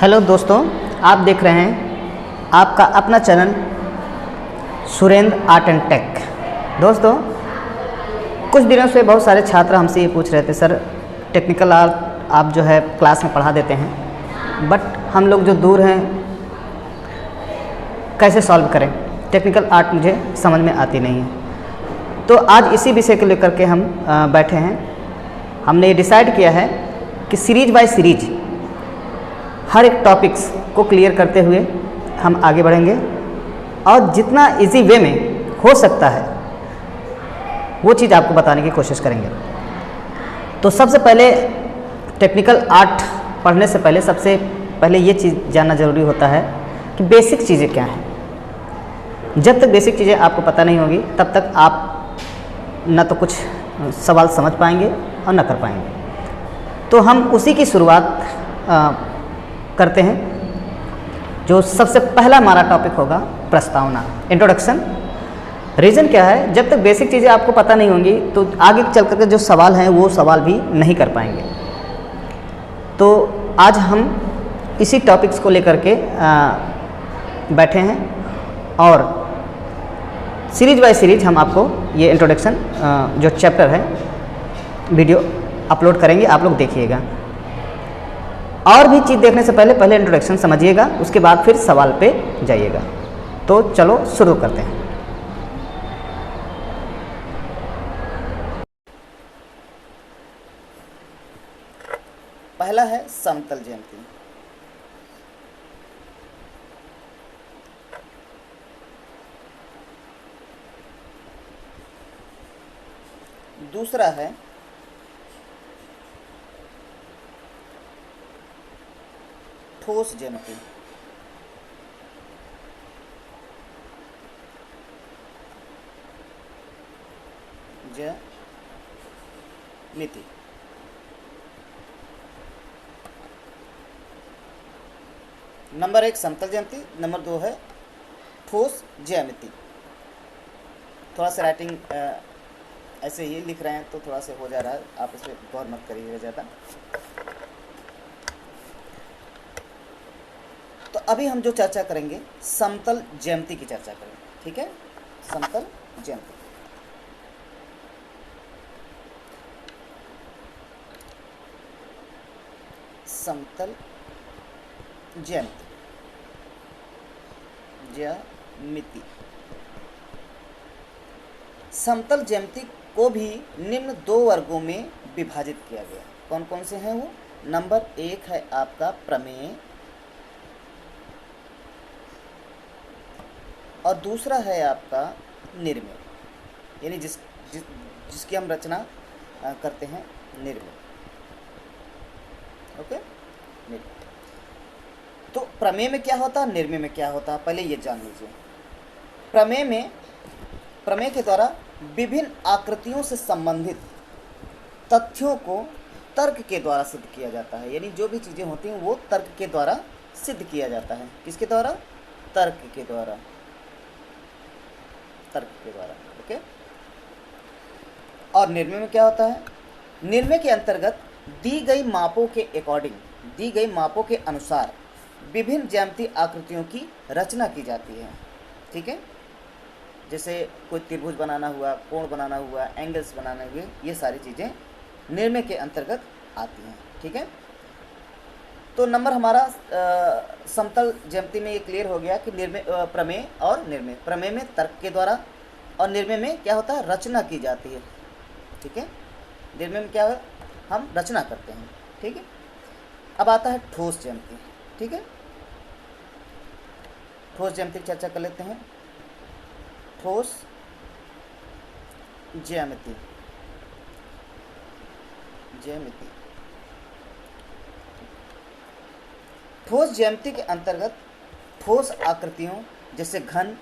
Hello दोस्तों, आप देख रहे हैं आपका अपना channel Surendra art and tech. दोस्तों, कुछ दिनों से बहुत सारे छात्र हमसे ये पूछ रहे थे, सर टेक्निकल आर्ट आप जो है क्लास में पढ़ा देते हैं, बट हम लोग जो दूर हैं कैसे सॉल्व करें, टेक्निकल आर्ट मुझे समझ में आती नहीं है। तो आज इसी विषय को लेकर के हम बैठे हैं। हमने ये डिसाइड किया है कि सीरीज बाय सीरीज हर एक टॉपिक्स को क्लियर करते हुए हम आगे बढ़ेंगे और जितना इजी वे में हो सकता है वो चीज़ आपको बताने की कोशिश करेंगे। तो सबसे पहले टेक्निकल आर्ट पढ़ने से पहले सबसे पहले ये चीज़ जानना ज़रूरी होता है कि बेसिक चीज़ें क्या हैं। जब तक बेसिक चीज़ें आपको पता नहीं होगी तब तक आप न तो कुछ सवाल समझ पाएंगे और न कर पाएंगे। तो हम उसी की शुरुआत करते हैं। जो सबसे पहला हमारा टॉपिक होगा प्रस्तावना, इंट्रोडक्शन। रीज़न क्या है, जब तक बेसिक चीज़ें आपको पता नहीं होंगी तो आगे चल कर के जो सवाल हैं वो सवाल भी नहीं कर पाएंगे। तो आज हम इसी टॉपिक्स को लेकर के बैठे हैं और सीरीज बाय सीरीज हम आपको ये इंट्रोडक्शन जो चैप्टर है वीडियो अपलोड करेंगे, आप लोग देखिएगा। और भी चीज़ देखने से पहले इंट्रोडक्शन समझिएगा, उसके बाद फिर सवाल पे जाइएगा। तो चलो शुरू करते हैं। पहला है समतल ज्यामिति। दूसरा है ठोस ज्यामिति। ज्यामिति नंबर 1 समतल ज्यामिति, नंबर 2 है ठोस ज्यामिति। थोड़ा सा राइटिंग ऐसे ही लिख रहे हैं तो थोड़ा सा हो जा रहा है, आप इस पर गौर मत करिएगा ज़्यादा। तो अभी हम जो चर्चा करेंगे समतल ज्यामिति की चर्चा करेंगे, ठीक है। समतल ज्यामिति, समतल ज्यामिति, ज्यामिति। समतल ज्यामिति को भी निम्न 2 वर्गों में विभाजित किया गया। कौन कौन से हैं वो? नंबर 1 है आपका प्रमेय और दूसरा है आपका निर्मेय, यानी जिसकी हम रचना करते हैं, निर्मेय। ओके, निर्मेय। तो प्रमेय में क्या होता है, निर्मेय में क्या होता है, पहले ये जान लीजिए। प्रमेय के द्वारा विभिन्न आकृतियों से संबंधित तथ्यों को तर्क के द्वारा सिद्ध किया जाता है। यानी जो भी चीज़ें होती हैं वो तर्क के द्वारा सिद्ध किया जाता है। किसके द्वारा? तर्क के द्वारा, तर्क के द्वारा। ओके। और निर्मेय में क्या होता है? निर्मेय के अंतर्गत दी गई मापों के अकॉर्डिंग, दी गई मापों के अनुसार विभिन्न ज्यामितीय आकृतियों की रचना की जाती है, ठीक है। जैसे कोई त्रिभुज बनाना हुआ, कोण बनाना हुआ, एंगल्स बनाने हुए, ये सारी चीज़ें निर्मेय के अंतर्गत आती हैं, ठीक है। तो नंबर हमारा समतल ज्यामिति में ये क्लियर हो गया कि प्रमेय और निर्मेय। प्रमेय में तर्क के द्वारा और निर्मेय में क्या होता है? रचना की जाती है, ठीक है। निर्मेय में क्या है? हम रचना करते हैं, ठीक है। अब आता है ठोस ज्यामिति, ठीक है। ठोस ज्यामिति की चर्चा कर लेते हैं। ठोस ज्यामिति, ज्यामिति। ठोस ज्यामिति के अंतर्गत ठोस आकृतियों जैसे घन,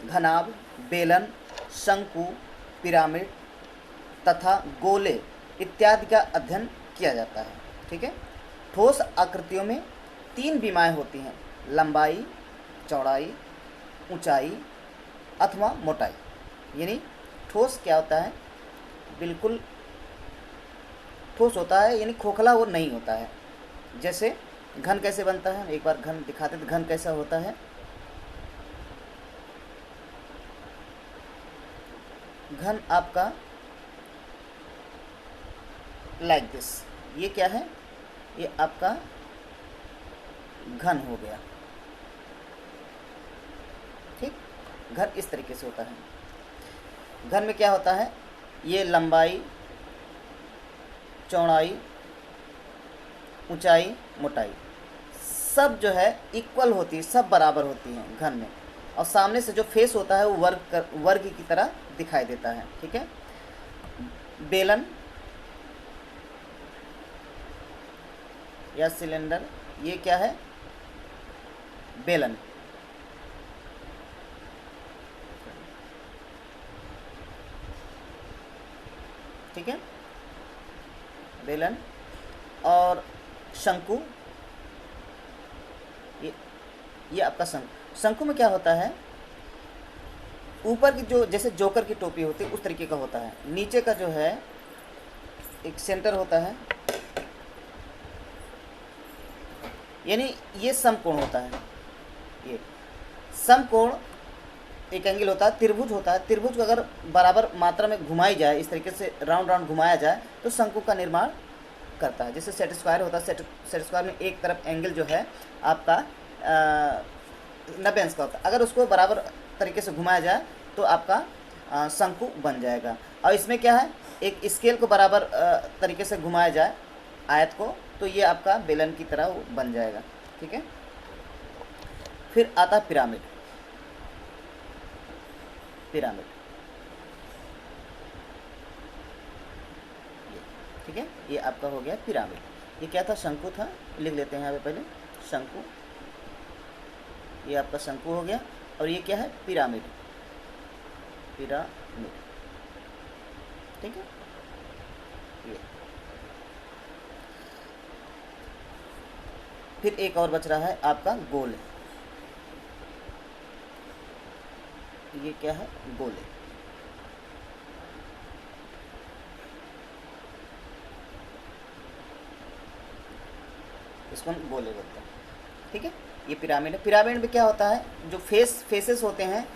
घनाभ, बेलन, शंकु, पिरामिड तथा गोले इत्यादि का अध्ययन किया जाता है, ठीक है। ठोस आकृतियों में 3 विमाएँ होती हैं: लंबाई, चौड़ाई, ऊंचाई अथवा मोटाई। यानी ठोस क्या होता है? बिल्कुल ठोस होता है, यानी खोखला वो नहीं होता है। जैसे घन कैसे बनता है, एक बार घन दिखाते तो घन कैसा होता है। घन आपका लाइक दिस, ये क्या है, ये आपका घन हो गया, ठीक। घन इस तरीके से होता है। घन में क्या होता है, ये लंबाई, चौड़ाई, ऊंचाई, मोटाई सब जो है इक्वल होती है, सब बराबर होती हैं घन में। और सामने से जो फेस होता है वो वर्ग की तरह दिखाई देता है, ठीक है। बेलन या सिलेंडर, ये क्या है, बेलन, ठीक है, बेलन। और शंकु, ये आपका शंकु में क्या होता है, ऊपर की जो जैसे जोकर की टोपी होती है उस तरीके का होता है, नीचे का जो है एक सेंटर होता है, यानी ये समकोण होता है। ये समकोण एक एंगल होता है, त्रिभुज होता है। त्रिभुज को अगर बराबर मात्रा में घुमाई जाए, इस तरीके से राउंड राउंड घुमाया जाए तो शंकु का निर्माण करता है। जैसे सेट स्क्वायर होता है, सेट स्क्वायर में एक तरफ एंगल जो है आपका 90 अंश का होता है, अगर उसको बराबर तरीके से घुमाया जाए तो आपका शंकु बन जाएगा। और इसमें क्या है, एक स्केल को बराबर तरीके से घुमाया जाए आयत को, तो ये आपका बेलन की तरह बन जाएगा, ठीक है। फिर आता है पिरामिड। पिरामिड, ठीक है, ये आपका हो गया पिरामिड। ये क्या था, शंकु था, लिख लेते हैं यहाँ पे पहले शंकु, ये आपका शंकु हो गया। और ये क्या है, पिरामिड, पिरामिड, ठीक है। ये फिर एक और बच रहा है आपका गोल। ये क्या है, गोले, इसको हम गोले बोलते हैं, ठीक है। ये पिरामिड है। पिरामिड में क्या होता है, जो फेसेस होते हैं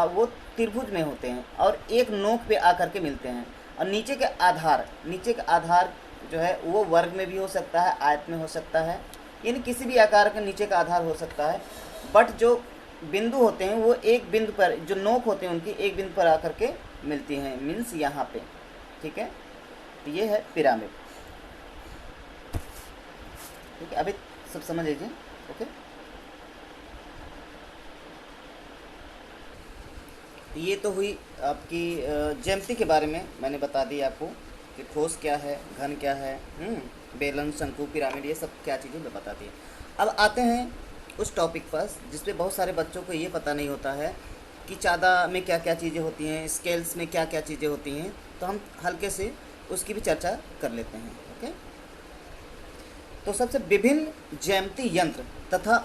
वो त्रिभुज में होते हैं और एक नोक पे आकर के मिलते हैं। और नीचे के आधार जो है वो वर्ग में भी हो सकता है, आयत में हो सकता है, यानी किसी भी आकार का नीचे का आधार हो सकता है। बट जो बिंदु होते हैं वो एक बिंदु पर, जो नोक होते हैं उनकी एक बिंदु पर आकर के मिलती हैं, मीन्स यहाँ पे, ठीक है। तो ये है पिरामिड, ठीक है। अभी सब समझ लीजिए, ओके। ये तो हुई आपकी ज्यामिति के बारे में, मैंने बता दी आपको कि ठोस क्या है, घन क्या है, बेलन, शंकु, पिरामिड, ये सब क्या चीज़ें मैं बता दी। अब आते हैं उस टॉपिक पर जिसपे बहुत सारे बच्चों को ये पता नहीं होता है कि चादा में क्या क्या चीज़ें होती हैं, स्केल्स में क्या क्या चीज़ें होती हैं। तो हम हल्के से उसकी भी चर्चा कर लेते हैं, ओके। तो सबसे विभिन्न ज्यामिति यंत्र तथा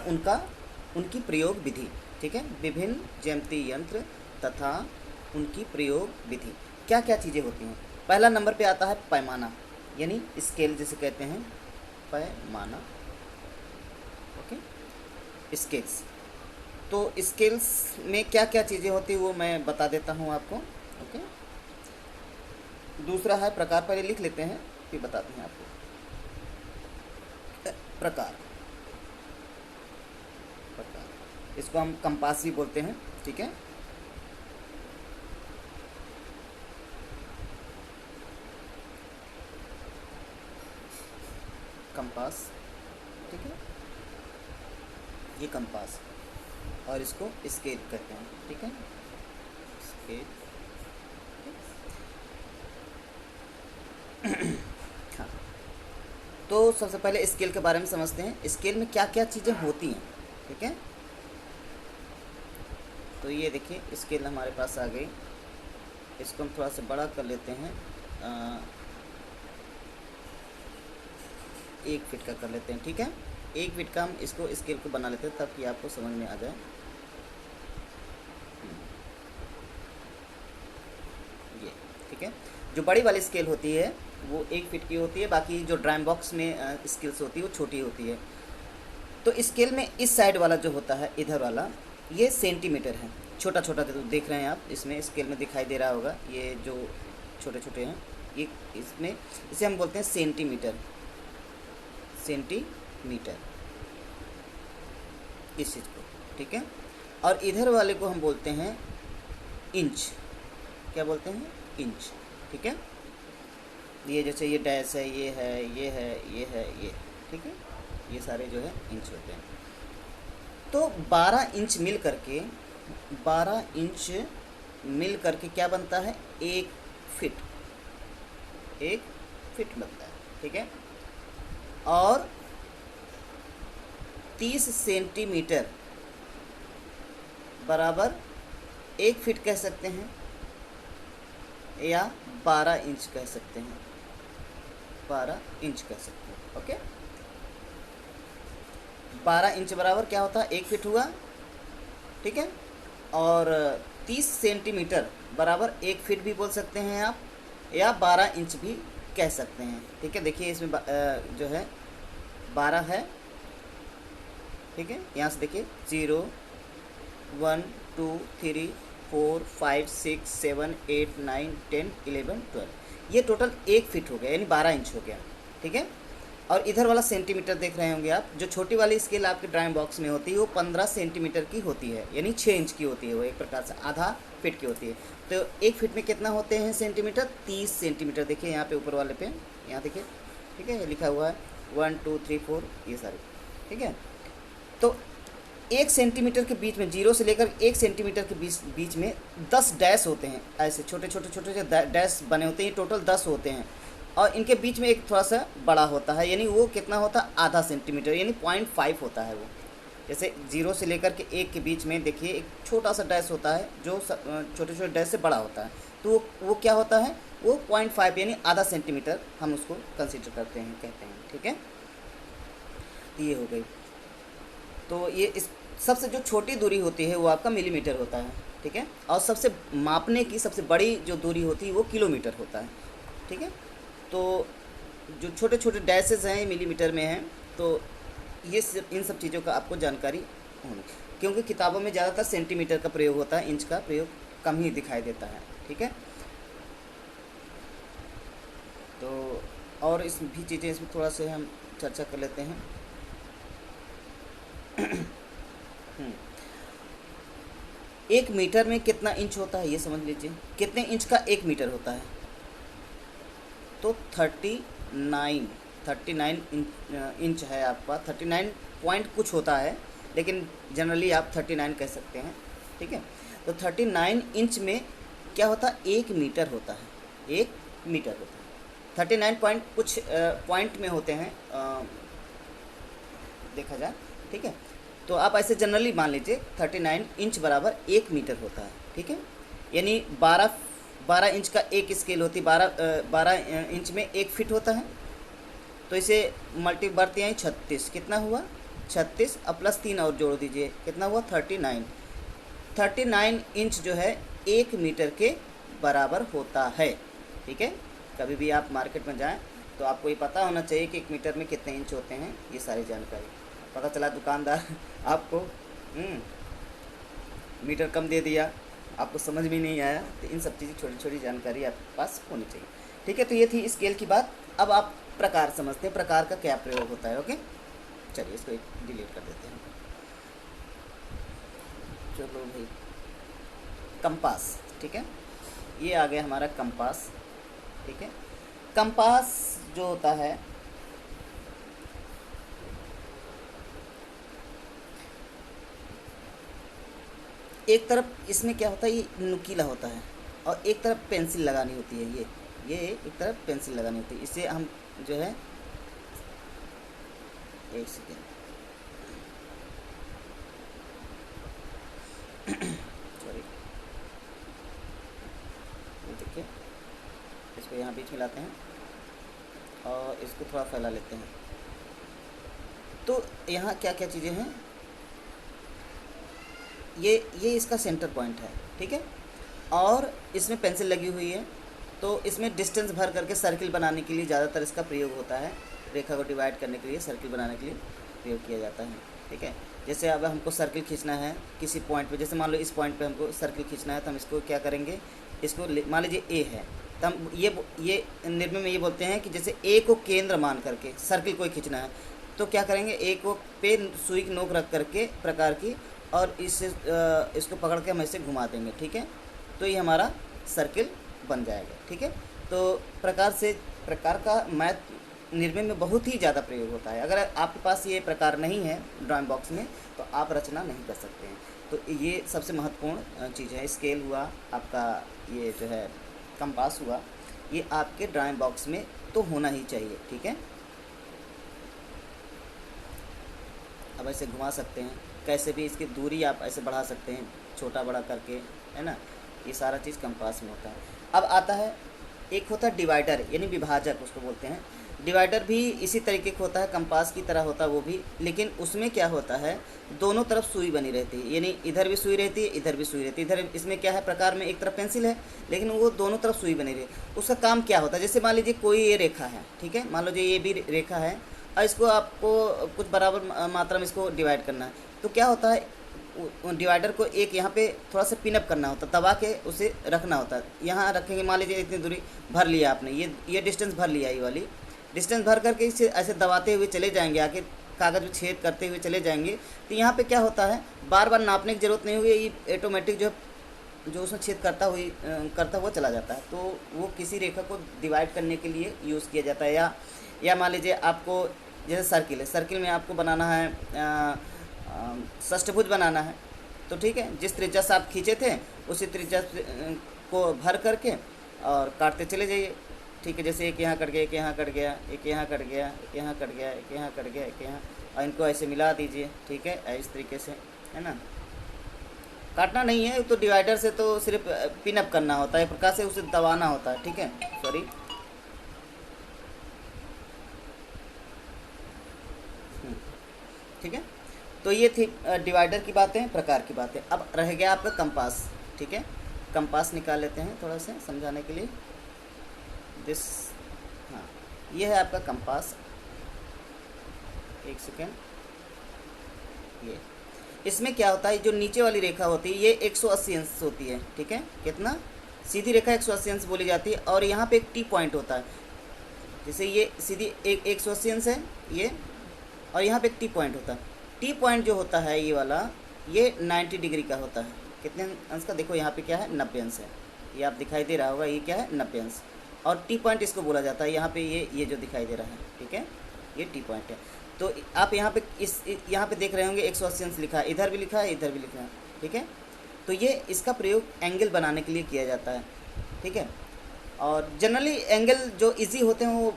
उनकी प्रयोग विधि, ठीक है। विभिन्न ज्यामिति यंत्र तथा उनकी प्रयोग विधि, क्या क्या चीज़ें होती हैं। पहला नंबर पे आता है पैमाना, यानी स्केल जिसे कहते हैं, पैमाना, ओके। स्केल्स, तो स्केल्स में क्या क्या चीज़ें होती हैं वो मैं बता देता हूँ आपको, ओके। दूसरा है प्रकार, पहले लिख लेते हैं फिर बताते हैं आपको। प्रकार, इसको हम कंपास भी बोलते हैं, ठीक है। कंपास, ठीक है, ये कंपास, और इसको स्केल कहते हैं, ठीक है, स्केल। हाँ, तो सबसे पहले स्केल के बारे में समझते हैं। स्केल में क्या क्या चीज़ें होती हैं, ठीक है। तो ये देखिए स्केल हमारे पास आ गई, इसको हम थोड़ा सा बड़ा कर लेते हैं, 1 फीट का कर लेते हैं, ठीक है। 1 फीट का हम इसको स्केल को बना लेते हैं ताकि आपको समझ में आ जाए। ये ठीक है, जो बड़ी वाली स्केल होती है वो 1 फीट की होती है, बाकी जो ड्राइंग बॉक्स में स्केल्स होती है वो छोटी होती है। तो स्केल में इस साइड वाला जो होता है, इधर वाला, ये सेंटीमीटर है। छोटा छोटा देख रहे हैं आप, इसमें स्केल में दिखाई दे रहा होगा, ये जो छोटे छोटे हैं, ये इसमें इसे हम बोलते हैं सेंटीमीटर, सेंटीमीटर इस चीज़ को, ठीक है। और इधर वाले को हम बोलते हैं इंच। क्या बोलते हैं? इंच, ठीक है। ये जैसे ये डैश है, ये है, ये है, ये है, ये, ठीक है, ये सारे जो है इंच होते हैं। तो 12 इंच मिल करके, 12 इंच मिल करके क्या बनता है? 1 फिट, 1 फिट बनता है, ठीक है। और 30 सेंटीमीटर बराबर 1 फिट कह सकते हैं, या 12 इंच कह सकते हैं, 12 इंच कह सकते हैं, ओके। 12 इंच बराबर क्या होता है? 1 फिट हुआ, ठीक है। और 30 सेंटीमीटर बराबर 1 फिट भी बोल सकते हैं आप, या 12 इंच भी कह सकते हैं, ठीक है। देखिए इसमें जो है 12 है, ठीक है। यहाँ से देखिए 0 1 2 3 4 5 6 7 8 9 10 11 12, ये टोटल 1 फिट हो गया, यानी 12 इंच हो गया, ठीक है। और इधर वाला सेंटीमीटर देख रहे होंगे आप, जो छोटी वाली स्केल आपके ड्राइंग बॉक्स में होती है वो 15 सेंटीमीटर की होती है, यानी 6 इंच की होती है, वो एक प्रकार से आधा फिट की होती है। तो 1 फिट में कितना होते हैं सेंटीमीटर? 30 सेंटीमीटर। देखिए यहाँ पे ऊपर वाले पे, यहाँ देखिए, ठीक है, लिखा हुआ है 1 2 3 4, ये सारे, ठीक है। तो 1 सेंटीमीटर के बीच में, 0 से लेकर 1 सेंटीमीटर के बीच में 10 डैश होते हैं, ऐसे छोटे छोटे छोटे जो डैश बने होते हैं, ये टोटल 10 होते हैं। और इनके बीच में एक थोड़ा सा बड़ा होता है, यानी वो कितना होता है? आधा सेंटीमीटर, यानी 0.5 होता है वो। जैसे 0 से लेकर के 1 के बीच में देखिए एक छोटा सा डैश होता है, जो छोटे छोटे डैश से बड़ा होता है, तो वो क्या होता है? वो 0.5 यानी आधा सेंटीमीटर हम उसको कंसिडर करते हैं, कहते हैं, ठीक है। ये हो गई। तो ये इस सबसे जो छोटी दूरी होती है वो आपका मिलीमीटर होता है, ठीक है। और सबसे मापने की सबसे बड़ी जो दूरी होती है वो किलोमीटर होता है, ठीक है। तो जो छोटे छोटे डैशेस हैं मिलीमीटर में हैं, तो ये इन सब चीज़ों का आपको जानकारी होनी, क्योंकि किताबों में ज़्यादातर सेंटीमीटर का प्रयोग होता है, इंच का प्रयोग कम ही दिखाई देता है, ठीक है। तो और इस भी चीज़ें इसमें थोड़ा से हम चर्चा कर लेते हैं। 1 मीटर में कितना इंच होता है ये समझ लीजिए। कितने इंच का 1 मीटर होता है? तो 39 इंच है आपका, 39 पॉइंट कुछ होता है, लेकिन जनरली आप 39 कह सकते हैं, ठीक है। तो 39 इंच में क्या होता है? 1 मीटर होता है, 1 मीटर होता है। 39 पॉइंट कुछ पॉइंट में होते हैं देखा जाए, ठीक है। तो आप ऐसे जनरली मान लीजिए 39 इंच बराबर 1 मीटर होता है, ठीक है। यानी 12 इंच का एक स्केल होती, 12 इंच में 1 फिट होता है। तो इसे मल्टी बढ़ते हैं 36, कितना हुआ? 36 और प्लस 3 और जोड़ दीजिए, कितना हुआ? 39 इंच जो है 1 मीटर के बराबर होता है, ठीक है। कभी भी आप मार्केट में जाएं तो आपको ये पता होना चाहिए कि 1 मीटर में कितने इंच होते हैं, ये सारी जानकारी। पता चला दुकानदार आपको मीटर कम दे दिया, आपको समझ में नहीं आया, तो इन सब चीज़ें छोटी छोटी जानकारी आपके पास होनी चाहिए, ठीक है। तो ये थी स्केल की बात। अब आप प्रकार समझते हैं, प्रकार का क्या प्रयोग होता है, ओके। चलिए इसको डिलीट कर देते हैं। चलो भाई, कंपास, ठीक है, ये आ गया हमारा कंपास, ठीक है। कंपास जो होता है, एक तरफ इसमें क्या होता है, ये नुकीला होता है, और एक तरफ पेंसिल लगानी होती है, ये एक तरफ पेंसिल लगानी होती है। इसे हम जो है, एक सेकेंड, सॉरी, देखिए इसको यहाँ बीच में लाते हैं और इसको थोड़ा फैला लेते हैं। तो यहाँ क्या क्या चीज़ें हैं, ये इसका सेंटर पॉइंट है, ठीक है। और इसमें पेंसिल लगी हुई है, तो इसमें डिस्टेंस भर करके सर्किल बनाने के लिए ज़्यादातर इसका प्रयोग होता है। रेखा को डिवाइड करने के लिए, सर्किल बनाने के लिए प्रयोग किया जाता है। ठीक है। जैसे अब हमको सर्किल खींचना है किसी पॉइंट पे, जैसे मान लो इस पॉइंट पे हमको सर्किल खींचना है, तो हम इसको क्या करेंगे, इसको मान लीजिए ए है, तो हम ये निर्णय में ये बोलते हैं कि जैसे ए को केंद्र मान करके सर्किल को खींचना है, तो क्या करेंगे, ए को पे सुई की नोक रख करके प्रकार की, और इसको पकड़ के हम ऐसे घुमा देंगे, ठीक है। तो ये हमारा सर्किल बन जाएगा, ठीक है। तो प्रकार का मैथ निर्णय में बहुत ही ज़्यादा प्रयोग होता है। अगर आपके पास ये प्रकार नहीं है ड्राइंग बॉक्स में, तो आप रचना नहीं कर सकते हैं। तो ये सबसे महत्वपूर्ण चीज़ है। स्केल हुआ आपका, ये जो है कंपास हुआ, ये आपके ड्राइंग बॉक्स में तो होना ही चाहिए, ठीक है। अब ऐसे घुमा सकते हैं, कैसे भी इसकी दूरी आप ऐसे बढ़ा सकते हैं, छोटा बड़ा करके, है ना। ये सारा चीज़ कंपास में होता है। अब आता है, एक होता है डिवाइडर, यानी विभाजक उसको बोलते हैं। डिवाइडर भी इसी तरीके का होता है, कंपास की तरह होता है वो भी, लेकिन उसमें क्या होता है, दोनों तरफ सुई बनी रहती है, यानी इधर भी सुई रहती है, इधर भी सुई रहती है। इधर इसमें क्या है, प्रकार में एक तरफ पेंसिल है, लेकिन वो दोनों तरफ सुई बनी रही है। उसका काम क्या होता है, जैसे मान लीजिए कोई ये रेखा है, ठीक है, मान लीजिए ये भी रेखा है, और इसको आपको कुछ बराबर मात्रा में इसको डिवाइड करना है। तो क्या होता है, डिवाइडर को एक यहाँ पे थोड़ा सा पिनअप करना होता है, दबा के उसे रखना होता है। यहाँ रखेंगे, मान लीजिए इतनी दूरी भर लिया आपने, ये डिस्टेंस भर लिया, ये वाली डिस्टेंस भर करके इसे ऐसे दबाते हुए चले जाएंगे, आके कागज़ में छेद करते हुए चले जाएंगे। तो यहाँ पे क्या होता है, बार बार नापने की ज़रूरत नहीं हुई, ये ऑटोमेटिक जो उसमें छेद करता हुआ चला जाता है। तो वो किसी रेखा को डिवाइड करने के लिए यूज़ किया जाता है। या मान लीजिए आपको जैसे सर्किल है, सर्किल में आपको बनाना है षष्ठभुज बनाना है, तो ठीक है, जिस त्रिज्या से आप खींचे थे उसी त्रिज्या को भर करके और काटते चले जाइए, ठीक है। जैसे एक यहाँ कट गया, एक यहाँ कट गया, एक यहाँ कट गया, एक यहाँ कट गया, एक यहाँ कट गया, एक यहाँ, और इनको ऐसे मिला दीजिए, ठीक है, इस तरीके से, है ना। काटना नहीं है, तो डिवाइडर से तो सिर्फ पिनअप करना होता है, प्रकार से उसे दबाना होता है, ठीक है, सॉरी। ठीक है, तो ये थी डिवाइडर की बातें, प्रकार की बातें। अब रह गया आपका कंपास, ठीक है। कंपास निकाल लेते हैं थोड़ा सा समझाने के लिए। हाँ, ये है आपका कंपास। एक सेकेंड, ये इसमें क्या होता है, जो नीचे वाली रेखा होती है ये 180 अंश होती है, ठीक है। कितना, सीधी रेखा 180 अंश बोली जाती है, और यहाँ पे एक टी पॉइंट होता है। जैसे ये सीधी 180 अंश है ये, और यहाँ पे एक टी पॉइंट होता है। टी पॉइंट जो होता है ये वाला, ये 90 डिग्री का होता है। कितने अंश का, देखो यहाँ पे क्या है, 90 अंश है, ये आप दिखाई दे रहा होगा, ये क्या है, 90 अंश। और टी पॉइंट इसको बोला जाता है। यहाँ पे ये जो दिखाई दे रहा है, ठीक है, ये टी पॉइंट है। तो आप यहाँ पे यहाँ पे देख रहे होंगे 180 अंश लिखा है, इधर भी लिखा है, इधर भी लिखा है, ठीक है। तो ये इसका प्रयोग एंगल बनाने के लिए किया जाता है, ठीक है। और जनरली एंगल जो इजी होते हैं वो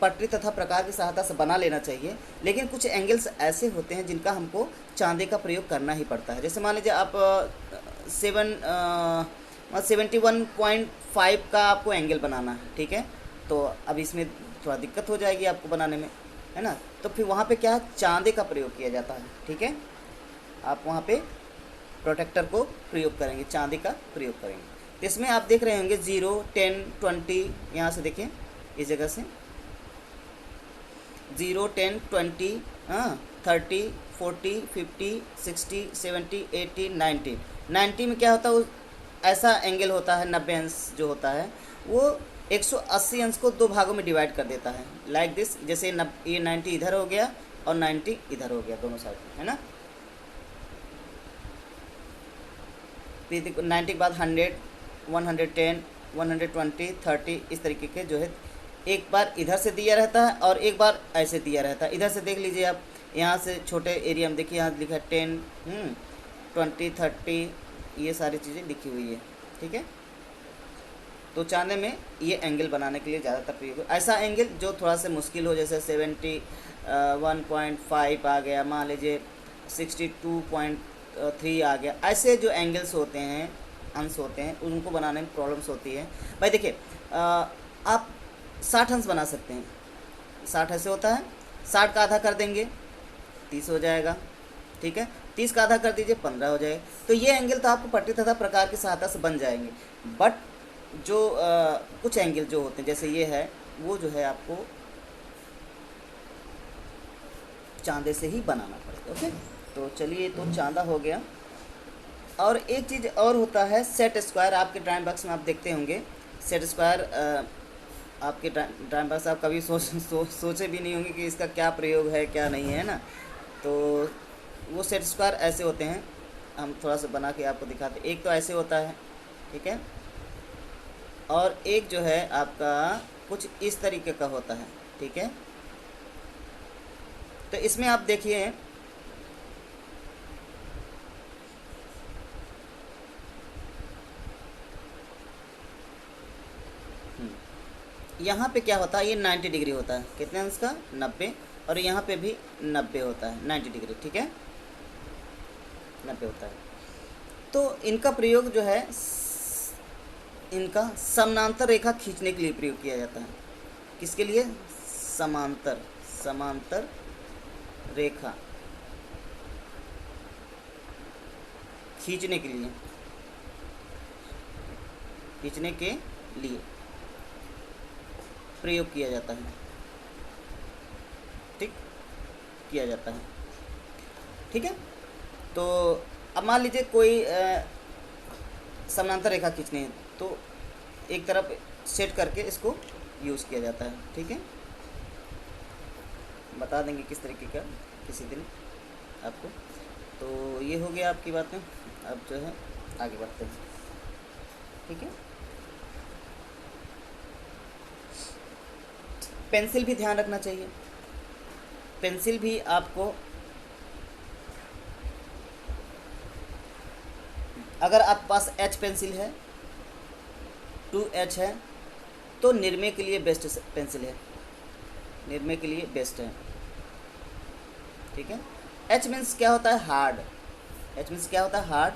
पटरी तथा प्रकार की सहायता से बना लेना चाहिए, लेकिन कुछ एंगल्स ऐसे होते हैं जिनका हमको चांदे का प्रयोग करना ही पड़ता है। जैसे मान लीजिए आप 71.5 का आपको एंगल बनाना है, ठीक है। तो अब इसमें थोड़ा दिक्कत हो जाएगी आपको बनाने में, है ना। तो फिर वहाँ पे क्या है, चांदे का प्रयोग किया जाता है, ठीक है। आप वहाँ पे प्रोटेक्टर को प्रयोग करेंगे, चांदी का प्रयोग करेंगे। इसमें आप देख रहे होंगे 0, 10, 20, यहाँ से देखिए इस जगह से 0, 10, 20, 30, 40, 50, 60, 70, 80, 90। 90 में क्या होता है, ऐसा एंगल होता है, 90 अंश जो होता है वो 180 अंश को दो भागों में डिवाइड कर देता है, लाइक दिस। जैसे ये 90 इधर हो गया और 90 इधर हो गया, दोनों साइड, है ना। 90 के बाद 100, 110, 120, 30, इस तरीके के जो है एक बार इधर से दिया रहता है और एक बार ऐसे दिया रहता है। इधर से देख लीजिए आप, यहाँ से छोटे एरिया में देखिए, यहाँ लिखा है 10, 20, 30, ये सारी चीज़ें लिखी हुई है, ठीक है। तो चांदे में ये एंगल बनाने के लिए ज़्यादातर प्रयोग, ऐसा एंगल जो थोड़ा सा मुश्किल हो, जैसे 71.5 आ गया, मान लीजिए 62.3 आ गया, ऐसे जो एंगल्स होते हैं, अंश होते हैं, उनको बनाने में प्रॉब्लम्स होती है। भाई देखिए, आप 60 अंश बना सकते हैं। 60 ऐसे होता है, 60 का आधा कर देंगे 30 हो जाएगा, ठीक है। 30 का आधा कर दीजिए 15 हो जाएगा। तो ये एंगल तो आपको पट्टी तथा प्रकार की सहायता से बन जाएंगे। बट जो कुछ एंगल जो होते हैं, जैसे ये है, वो जो है आपको चांदे से ही बनाना पड़ेगा। ओके, तो चलिए, तो चांदा हो गया। और एक चीज़ और होता है सेट स्क्वायर। आपके ड्राइंग बॉक्स में आप देखते होंगे सेट स्क्वायर। आपके ड्राइंग बॉक्स आप कभी सोचे भी नहीं होंगे कि इसका क्या प्रयोग है क्या नहीं है ना। तो वो सेट स्क्वायर ऐसे होते हैं, हम थोड़ा सा बना के आपको दिखाते हैं। एक तो ऐसे होता है, ठीक है, और एक जो है आपका कुछ इस तरीके का होता है, ठीक है। तो इसमें आप देखिए यहाँ पे क्या होता है, ये 90 डिग्री होता है। कितने अंश का? 90। और यहाँ पे भी 90 होता है, 90 डिग्री, ठीक है, 90 होता है। तो इनका प्रयोग जो है, इनका समानांतर रेखा खींचने के लिए प्रयोग किया जाता है। किसके लिए? समांतर रेखा खींचने के लिए प्रयोग किया जाता है, ठीक, किया जाता है, ठीक है। तो अब मान लीजिए कोई समानांतर रेखा खींचनी है, तो एक तरफ सेट करके इसको यूज़ किया जाता है, ठीक है। बता देंगे किस तरीके का किसी दिन आपको। तो ये हो गया आपकी बातें। अब जो है आगे बढ़ते हैं, ठीक है। पेंसिल भी ध्यान रखना चाहिए। पेंसिल भी आपको, अगर आपके पास एच पेंसिल है, 2H है, तो निर्मे के लिए बेस्ट पेंसिल है, निर्मे के लिए बेस्ट है, ठीक है। H मीन्स क्या होता है? हार्ड। H मीन्स क्या होता है? हार्ड।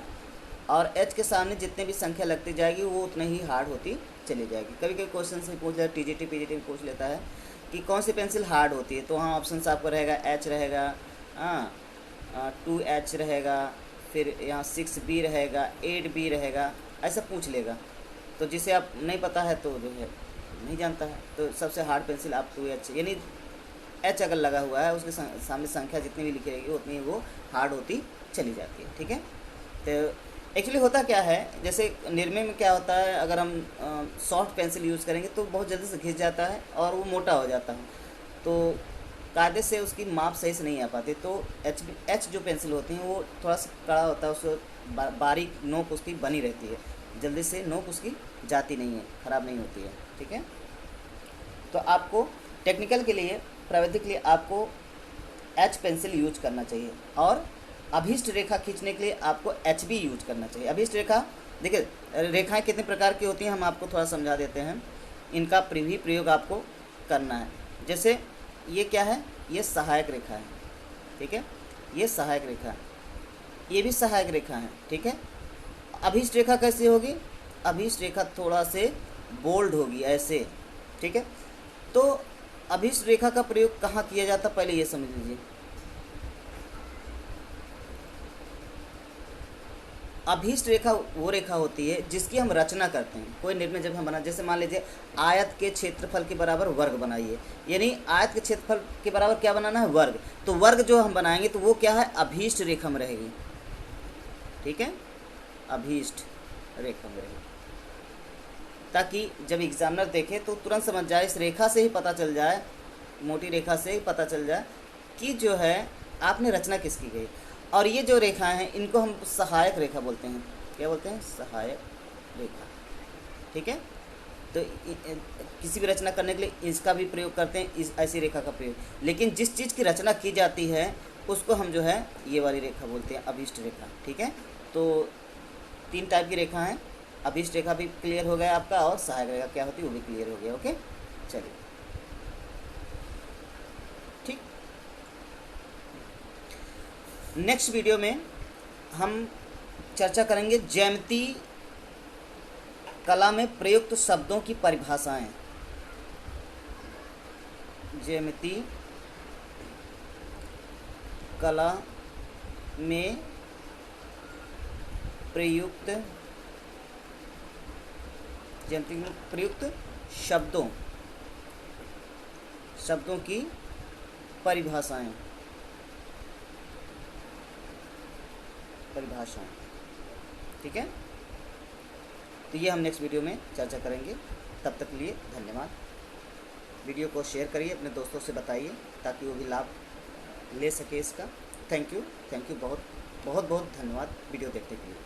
और H के सामने जितने भी संख्या लगती जाएगी वो उतने ही हार्ड होती चली जाएगी। कभी कभी क्वेश्चन से पूछ लेता है, TGT PGT में पूछ लेता है कि कौन सी पेंसिल हार्ड होती है, तो हाँ ऑप्शन आपको रहेगा H रहेगा, 2H रहेगा, फिर यहाँ 6B रहेगा, 8B रहेगा, ऐसा पूछ लेगा। तो जिसे आप नहीं पता है तो जो है नहीं जानता है, तो सबसे हार्ड पेंसिल आप 2H, यानी H अगर लगा हुआ है उसके सामने संख्या जितनी भी लिखी रहेगी उतनी वो हार्ड होती चली जाती है, ठीक है। तो एक्चुअली होता क्या है, जैसे निर्मे में क्या होता है, अगर हम सॉफ्ट पेंसिल यूज़ करेंगे तो बहुत जल्दी से घिस जाता है और वो मोटा हो जाता है, तो कायदे से उसकी माप सही से नहीं आ पाती। तो एच जो पेंसिल होती हैं वो थोड़ा सा कड़ा होता है, उसको बारीक नोक उसकी बनी रहती है, जल्दी से नोक उसकी जाती नहीं है, ख़राब नहीं होती है, ठीक है। तो आपको टेक्निकल के लिए, प्राविधिक के लिए आपको एच पेंसिल यूज करना चाहिए, और अभीष्ट रेखा खींचने के लिए आपको HB यूज करना चाहिए। अभीष्ट रेखा, देखिए रेखाएं कितने प्रकार की होती हैं हम आपको थोड़ा समझा देते हैं, इनका भी प्रयोग आपको करना है। जैसे ये क्या है? ये सहायक रेखा है, ठीक है, ये सहायक रेखा है, ये भी सहायक रेखा है, ठीक है। अभीष्ट रेखा कैसी होगी? अभीष्ट रेखा थोड़ा से बोल्ड होगी ऐसे, ठीक है। तो अभीष्ट रेखा का प्रयोग कहाँ किया जाता, पहले ये समझ लीजिए। अभीष्ट रेखा वो रेखा होती है जिसकी हम रचना करते हैं। कोई निर्णय जब हम बना, जैसे मान लीजिए आयत के क्षेत्रफल के बराबर वर्ग बनाइए, यानी आयत के क्षेत्रफल के बराबर क्या बनाना है? वर्ग। तो वर्ग जो हम बनाएंगे तो वो क्या है? अभीष्ट रेखा में रहेगी, ठीक है, अभीष्ट रेखा में रहेगी, ताकि जब एग्जामिनर देखे तो तुरंत समझ जाए, इस रेखा से ही पता चल जाए, मोटी रेखा से ही पता चल जाए कि जो है आपने रचना किसकी गई। और ये जो रेखाएं हैं इनको हम सहायक रेखा बोलते हैं। क्या बोलते हैं? सहायक रेखा, ठीक है। तो किसी भी रचना करने के लिए इसका भी प्रयोग करते हैं, इस ऐसी रेखा का प्रयोग। लेकिन जिस चीज़ की रचना की जाती है उसको हम जो है ये वाली रेखा बोलते हैं, अभीष्ट रेखा, ठीक है। तो 3 टाइप की रेखा हैं। अभीष्ट रेखा भी क्लियर हो गया आपका, और सहायक रेखा क्या होती है वो भी क्लियर हो गया। ओके, चलिए, ठीक। नेक्स्ट वीडियो में हम चर्चा करेंगे ज्यामिति कला में प्रयुक्त शब्दों की परिभाषाएं। ज्यामिति कला में प्रयुक्त, ज्यामिति में प्रयुक्त शब्दों की परिभाषाएं। परिभाषाएं। ठीक है, तो ये हम नेक्स्ट वीडियो में चर्चा करेंगे। तब तक के लिए धन्यवाद। वीडियो को शेयर करिए, अपने दोस्तों से बताइए ताकि वो भी लाभ ले सके इसका। थैंक यू बहुत बहुत बहुत धन्यवाद वीडियो देखने के लिए।